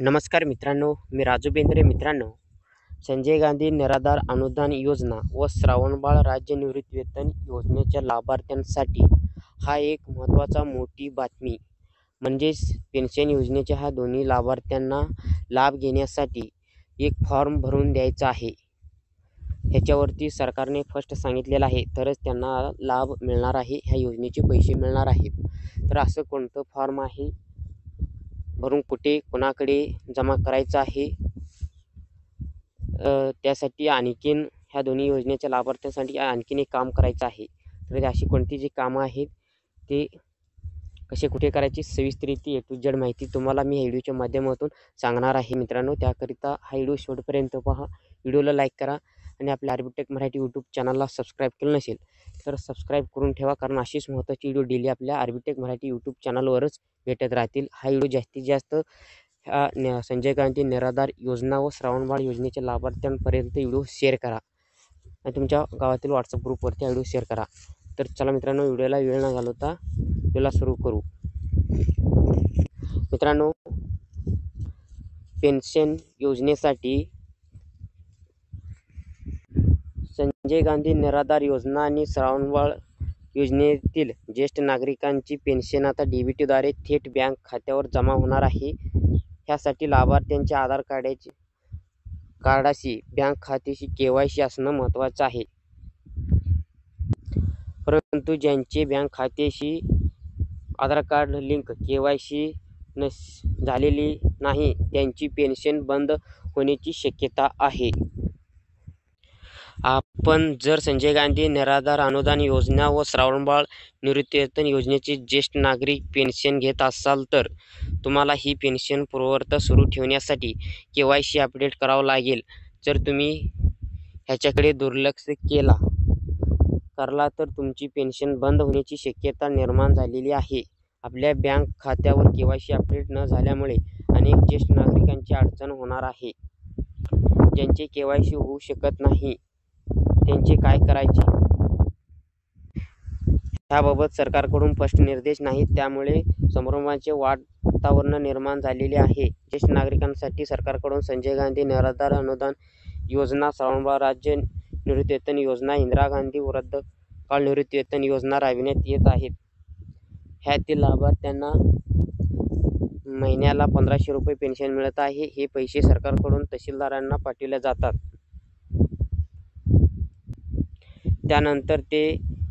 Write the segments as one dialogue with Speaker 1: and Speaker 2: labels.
Speaker 1: नमस्कार मित्रांनो, मी राजू बेंद्रे. मित्रांनो, संजय गांधी निराधार अनुदान योजना व श्रावणबाळ राज्य निवृत्तीवेतन योजनेच्या लाभार्थ्यांसाठी हा एक महत्त्वाचा मोठी बातमी. म्हणजेच पेन्शन योजनेच्या ह्या दोन्ही लाभार्थ्यांना लाभ घेण्यासाठी एक फॉर्म भरून द्यायचा आहे. ह्याच्यावरती सरकारने फर्स्ट सांगितलेलं आहे, तरच त्यांना लाभ मिळणार आहे, ह्या योजनेचे पैसे मिळणार आहेत. तर असं कोणतं फॉर्म आहे, भरून कुठे कोणाकडे जमा करायचं आहे, त्यासाठी आणखीन ह्या दोन्ही योजनेच्या लाभार्थ्यांसाठी आणखीन एक काम करायचं आहे. तर अशी कोणती जी कामं आहेत ते कसे कुठे करायची सविस्तररीती A to Z माहिती तुम्हाला मी ह्या व्हिडिओच्या माध्यमातून सांगणार आहे. मित्रांनो, त्याकरिता हा व्हिडिओ शेवटपर्यंत पहा. व्हिडिओला लाईक करा आणि आपल्या आर्बिटेक मराठी यूट्यूब चॅनलला सबस्क्राईब केलं नसेल तर सबस्क्राईब करून ठेवा, कारण अशीच महत्त्वाची व्हिडिओ डेली आपल्या आर्बिटेक मराठी यूट्यूब चॅनलवरच भेटत राहतील. हा व्हिडिओ जास्तीत जास्त संजय गांधी निराधार योजना व श्रावणबाळ योजनेच्या लाभार्थ्यांपर्यंत व्हिडिओ शेअर करा आणि तुमच्या गावातील व्हॉट्सअप ग्रुपवरती हा व्हिडिओ शेअर करा. तर चला मित्रांनो, व्हिडिओला वेळ न घालवता व्हिडिओला सुरू करू. मित्रांनो, पेन्शन योजनेसाठी संजय गांधी निराधार योजना आणि श्रावणबाळ योजनेतील ज्येष्ठ नागरिकांची पेन्शन आता DBTद्वारे थेट बँक खात्यावर जमा होणार आहे. ह्यासाठी लाभार्थ्यांच्या आधार कार्डाशी बँक खात्याशी KYC असणं महत्त्वाचं आहे. परंतु ज्यांचे बँक खात्याशी आधार कार्ड लिंक KYC झालेली नाही, त्यांची पेन्शन बंद होण्याची शक्यता आहे. आपण जर संजय गांधी निराधार अनुदान योजना व श्रावणबाळ निवृत्तीवेतन योजनेचे ज्येष्ठ नागरिक पेन्शन घेत असाल तर तुम्हाला ही पेन्शन पूर्ववत सुरू ठेवण्यासाठी KYC अपडेट करावं लागेल. जर तुम्ही ह्याच्याकडे दुर्लक्ष करला तर तुमची पेन्शन बंद होण्याची शक्यता निर्माण झालेली आहे. आपल्या बँक खात्यावर KYC अपडेट न झाल्यामुळे अनेक ज्येष्ठ नागरिकांची अडचण होणार आहे. ज्यांचे KYC होऊ शकत नाही त्यांचे काय करायचे, ह्याबाबत सरकारकडून स्पष्ट निर्देश नाहीत. त्यामुळे संभ्रमाचे वातावरण निर्माण झालेले आहे. ज्येष्ठ नागरिकांसाठी सरकारकडून संजय गांधी निराधार अनुदान योजना, श्रावणबाळ राज्य निवृत्तीवेतन योजना, इंदिरा गांधी वृद्धकाळ निवृत्तीवेतन योजना राबविण्यात येत आहेत. ह्यातील लाभार्थ्यांना महिन्याला 1500 रुपये पेन्शन मिळत आहे. हे पैसे सरकारकडून तहसीलदारांना पाठविले जातात. त्यानंतर ते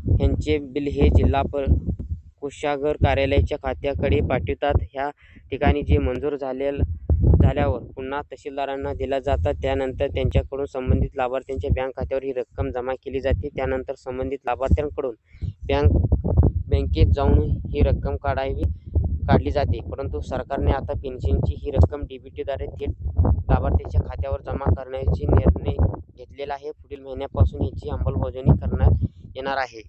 Speaker 1: ह्यांचे बिल हे जिल्हा कोषागार कार्यालयाच्या खात्याकडे पाठवितात. ह्या ठिकाणी जे मंजूर झाल्यावर पुन्हा तहसीलदारांना दिल्या जातात. त्यानंतर त्यांच्याकडून संबंधित लाभार्थ्यांच्या बँक खात्यावर ही रक्कम जमा केली जाते. त्यानंतर संबंधित लाभार्थ्यांकडून बँकेत जाऊन ही रक्कम काढली जाते. परंतु सरकारने आता पेन्शनची ही रक्कम DBTद्वारे थेट लाभार्थ्यांच्या खात्यावर जमा करण्याचा निर्णय घेतलेला आहे. पुढील महिन्यापासून याची अंमलबजावणी करण्यात येणार आहे.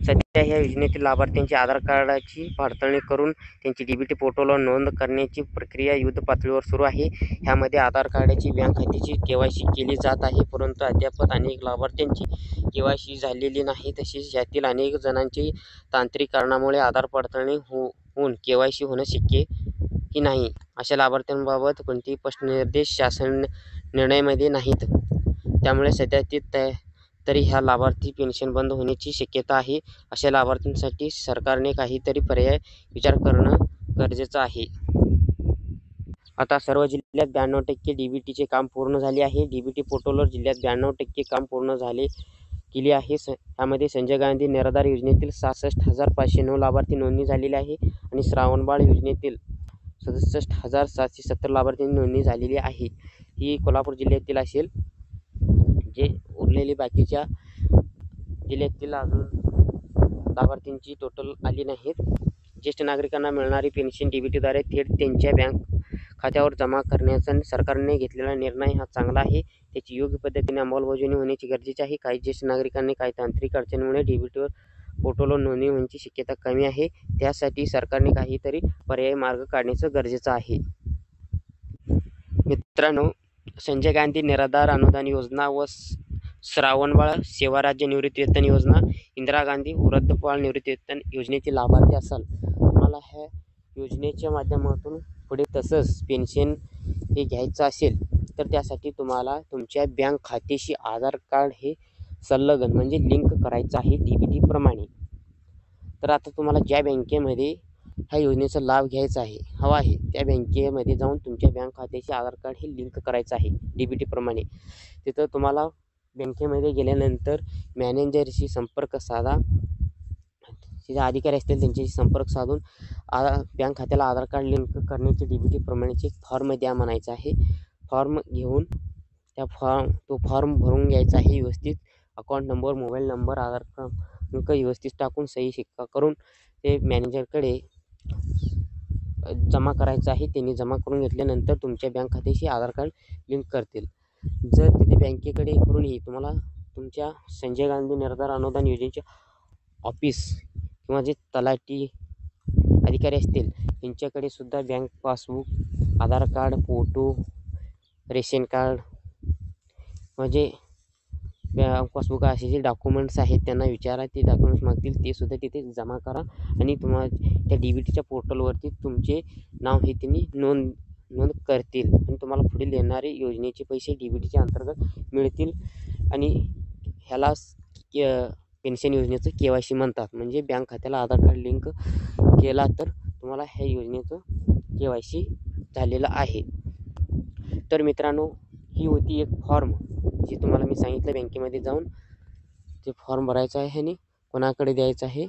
Speaker 1: सध्या ह्या योजनेतील लाभार्थ्यांची आधार कार्डाची पडताळणी करून त्यांची DBT पोर्टलवर नोंद करण्याची प्रक्रिया युद्ध पातळीवर सुरू आहे. ह्यामध्ये आधार कार्डाची बँक खात्याची KYC केली जात आहे. परंतु अद्याप अनेक लाभार्थ्यांची KYC झालेली नाही. तसेच यातील अनेक जणांची तांत्रिक कारणामुळे आधार पडताळणी होऊन KYC होणं शक्यही नाही. अशा लाभार्थ्यांबाबत कोणतेही स्पष्ट निर्देश शासन निर्णयामध्ये नाहीत. त्यामुळे सध्या तरी ह्या लाभार्थी पेन्शन बंद होण्याची शक्यता आहे. अशा लाभार्थ्यांसाठी सरकारने काहीतरी पर्याय विचार करणं गरजेचं आहे. आता सर्व जिल्ह्यात 92% DBTचे काम पूर्ण झाले आहे. DBT पोर्टलवर जिल्ह्यात 92% काम पूर्ण केले आहे. यामध्ये संजय गांधी निराधार योजनेतील 66,509 लाभार्थी नोंदणी झालेले आहे आणि श्रावणबाळ योजनेतील 67,770 लाभार्थी नोंदणी झालेली आहे. ही कोल्हापूर जिल्ह्यातील असेल. जे उरलेली बाकीच्या जिल्ह्यातील अजून लाभार्थींची टोटल आली नाहीत. ज्येष्ठ नागरिकांना मिळणारी पेन्शन DBTद्वारे थेट त्यांच्या बँक खात्यावर जमा करण्याचा सरकारने घेतलेला निर्णय हा चांगला आहे. त्याची योग्य पद्धतीने अंमलबजावणी होण्याची गरजेची आहे. काही ज्येष्ठ नागरिकांनी काही तांत्रिक अडचणीमुळे DBT पोर्टलवर नोंदणी होण्याची शक्यता कमी आहे. त्यासाठी सरकारने काहीतरी पर्यायी मार्ग काढण्याचं गरजेचं आहे. मित्रांनो, संजय गांधी निराधार अनुदान योजना व श्रावणबाळ सेवा राज्य निवृत्तीवेतन योजना, इंदिरा गांधी वृद्धकाळ निवृत्तीवेतन योजनेचे लाभार्थी असाल, तुम्हाला ह्या योजनेच्या माध्यमातून पुढे तसंच पेन्शन हे घ्यायचं असेल तर त्यासाठी तुम्हाला तुमच्या बँक खात्याशी आधार कार्ड हे संलग्न म्हणजे लिंक करायचं आहे DBT प्रमाणे. तर आता तुम्हाला ज्या बँकेमध्ये ह्या योजनेचा लाभ घ्यायचा आहे हवा आहे त्या बँकेमध्ये जाऊन तुमच्या बँक खात्याशी आधार कार्ड हे लिंक करायचं आहे DBT प्रमाणे. तिथं तुम्हाला बँकेमध्ये गेल्यानंतर मॅनेजरशी संपर्क साधा, जे अधिकारी असतील त्यांच्याशी संपर्क साधून बँक खात्याला आधार कार्ड लिंक करण्याचे DBT प्रमाणेचे फॉर्म द्या म्हणायचं आहे. फॉर्म घेऊन तो फॉर्म भरून घ्यायचा आहे व्यवस्थित. अकाउंट नंबर, मोबाईल नंबर, आधार क्रमांक व्यवस्थित टाकून सही शिक्का करून ते मॅनेजरकडे जमा करायचं आहे. त्यांनी जमा करून घेतल्यानंतर तुमच्या बँक खात्याशी आधार कार्ड लिंक करतील. जर तिथे बँकेकडे करूनही तुम्हाला तुमच्या संजय गांधी निराधार अनुदान योजनेचे ऑफिस किंवा जे तलाठी अधिकारी असतील त्यांच्याकडे सुद्धा बँक पासबुक, आधार कार्ड, फोटो, रेशन कार्ड म्हणजे बँक पासबुक असे जे डॉक्युमेंट्स आहेत त्यांना विचारा, ते डॉक्युमेंट्स मागतील ते सुद्धा तिथे जमा करा आणि तुम्हाला त्या DBTच्या पोर्टलवरती तुमचे नाव हे त्यांनी नोंद करतील आणि तुम्हाला पुढील येणारे योजनेचे पैसे DBTच्या अंतर्गत मिळतील. आणि ह्यालाच पेन्शन योजनेचं KYC म्हणतात. म्हणजे बँक खात्याला आधार कार्ड लिंक केला तर तुम्हाला ह्या योजनेचं KYC झालेलं आहे. तर मित्रांनो, ही होती एक फॉर्म जी तुम्हाला मी सांगितलं बँकेमध्ये जाऊन ते फॉर्म भरायचं आहे आणि कोणाकडे द्यायचं आहे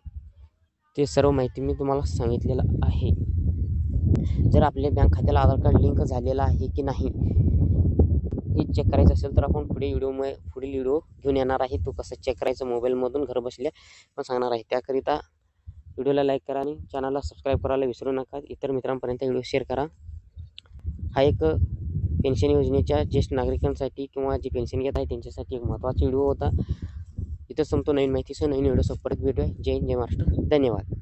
Speaker 1: ते सर्व माहिती मी तुम्हाला सांगितलेलं आहे. जर आपल्या बँक खात्याला आधार कार्ड लिंक झालेलं आहे की नाही हे चेक करायचं असेल तर आपण पुढील व्हिडिओ घेऊन येणार आहे. तो कसं चेक करायचं मोबाईलमधून घर बसल्या पण सांगणार आहे. त्याकरिता व्हिडिओला लाईक करा आणि चॅनलला सबस्क्राईब करायला विसरू नका. इतर मित्रांपर्यंत व्हिडिओ शेअर करा. हा एक पेन्शन योजनेच्या ज्येष्ठ नागरिकांसाठी किंवा जे पेन्शन घेत आहे त्यांच्यासाठी एक महत्त्वाचा व्हिडिओ होता. इथं संपतो. नवीन माहितीसह नवीन व्हिडिओसह परत भेटूया. जय हिंद, जय महाराष्ट्र. धन्यवाद.